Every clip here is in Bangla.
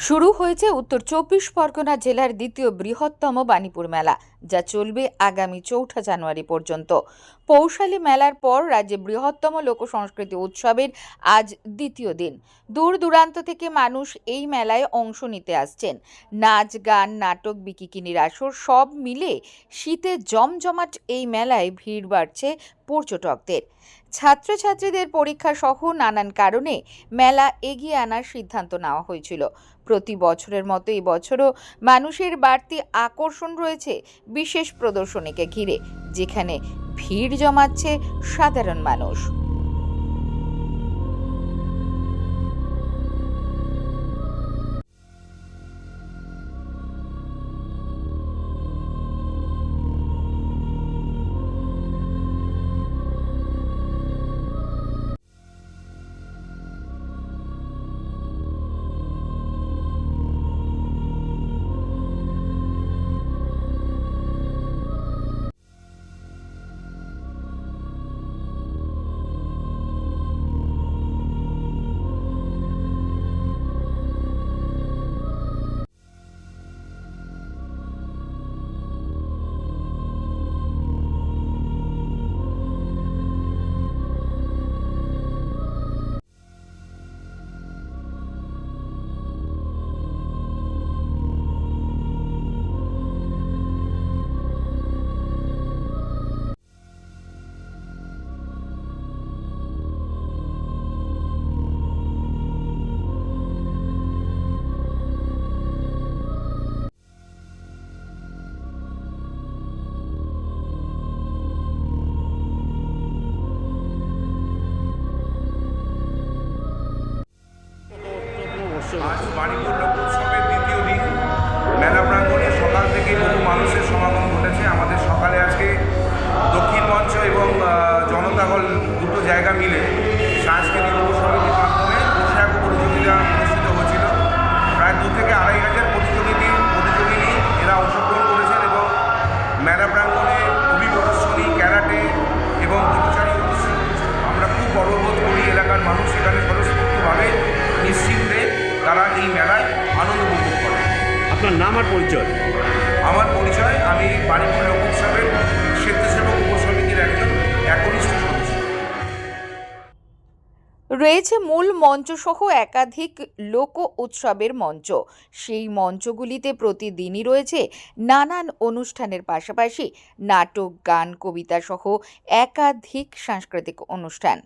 শুরু হয়েছে উত্তর ২৪ পরগনা জেলার দ্বিতীয় বৃহত্তম বাণীপুর মেলা, যা চলবে আগামী ৪ঠা জানুয়ারি পর্যন্ত। পৌষালী মেলার পর রাজ্যে বৃহত্তম লোকসংস্কৃতি উৎসবের আজ দ্বিতীয় দিন। দূর দূরান্ত থেকে মানুষ এই মেলায় অংশ নিতে আসছেন। নাচ, গান, নাটক, বিকিকিনির আসর সব মিলে শীতে জমজমাট এই মেলায় ভিড় বাড়ছে পর্যটকদের। ছাত্রছাত্রীদের পরীক্ষা সহ নানান কারণে মেলা এগিয়ে আনার সিদ্ধান্ত নেওয়া হয়েছিল। প্রতি বছরের মতো এবছরও মানুষের বাড়তি আকর্ষণ রয়েছে বিশেষ প্রদর্শনীকে ঘিরে, যেখানে ভিড় জমাচ্ছে সাধারণ মানুষ। আজ বাণীপুর লোক উৎসবের দ্বিতীয় দিন মেলা প্রাঙ্গণে সকাল থেকেই বহু মানুষের সমাগম ঘটেছে। আমাদের সকালে আজকে দক্ষিণ মঞ্চ এবং জনতা হল দুটো জায়গা মিলে সাংস্কৃতিক উপসমিতির মাধ্যমে পোশাক প্রতিযোগিতা অনুষ্ঠিত হয়েছিল। প্রায় ২ থেকে ২.৫ হাজার প্রতিযোগিনী এরা অংশগ্রহণ করেছেন এবং মেলা প্রাঙ্গণে কবি প্রদর্শনী, ক্যারাটে এবং পথচারী অনুষ্ঠান আমরা খুব গর্ববোধ করি। এলাকার মানুষ এখানে স্বতঃস্ফূর্তভাবে নিশ্চিন্তে তারা এই মেলায় আনন্দ উপভোগ করে। আপনার নাম আর পরিচয়? আমার পরিচয়, আমি বাণীপুর লোক উৎসবের স্বেচ্ছাসেবক উপসমিতির একজন একনিষ্ঠ সদস্য। রয়েছে মূল মঞ্চ সহ একাধিক লোক উৎসবের মঞ্চ। সেই মঞ্চগুলিতে প্রতিদিনই রয়েছে নানান অনুষ্ঠানের পাশাপাশি নাটক, গান, কবিতা সহ একাধিক সাংস্কৃতিক অনুষ্ঠান।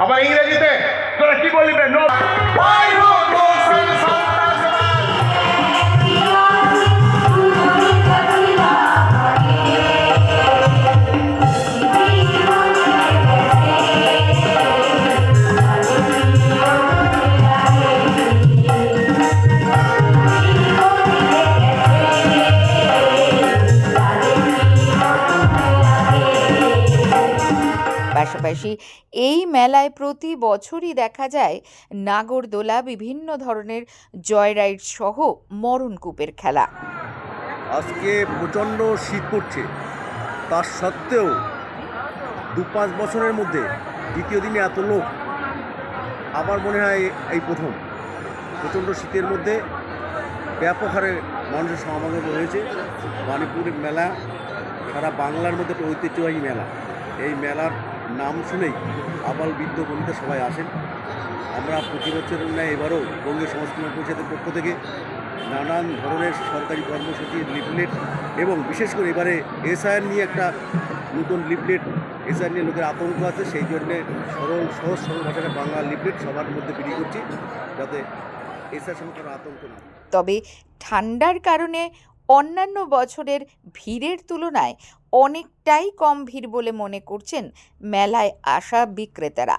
আবার ইংরেজিতে তোরা কি বলবে? পাশাপাশি এই মেলায় প্রতি বছরই দেখা যায় নাগরদোলা, বিভিন্ন ধরনের জয় রাইড সহ মরণকূপের খেলা। আজকে প্রচণ্ড শীত পড়ছে, তার সত্ত্বেও ২-৫ বছরের মধ্যে দ্বিতীয় দিনে এত লোক আবার মনে হয় এই প্রথম। প্রচণ্ড শীতের মধ্যে ব্যাপক হারে মানুষের সমাগম হয়েছে। বাণীপুরের মেলা সারা বাংলার মধ্যে একটা ঐতিহ্যবাহী মেলা। এই মেলার নাম শুনেই আবাল বৃদ্ধ বনিতা সবাই আসেন। আমরা প্রতি বছরের ন্যায় এবারও বঙ্গীয় সংস্কৃতি পরিষদের পক্ষ থেকে নানান ধরনের সরকারি কর্মসূচি, লিফলেট এবং বিশেষ করে এবারে এসআইআর নিয়ে একটা নতুন লিফলেট, এসআইআর নিয়ে লোকের আতঙ্ক আছে, সেই জন্যে সহজ সরল ভাষাটা বাংলা লিফলেট সবার মধ্যে বিলি করছি, যাতে এসআইআর সম্পর্কে কোনো আতঙ্ক না। তবে ঠান্ডার কারণে অন্যান্য বছরের ভিড়ের তুলনায় অনেকটাই কম ভিড় বলে মনে করছেন মেলায় আসা বিক্রেতারা।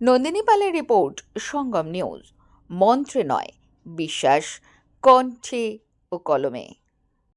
নন্দিনী পালের রিপোর্ট, সঙ্গম নিউজ। মন্ত্রে নয়, বিশ্বাস কণ্ঠে ও কলমে।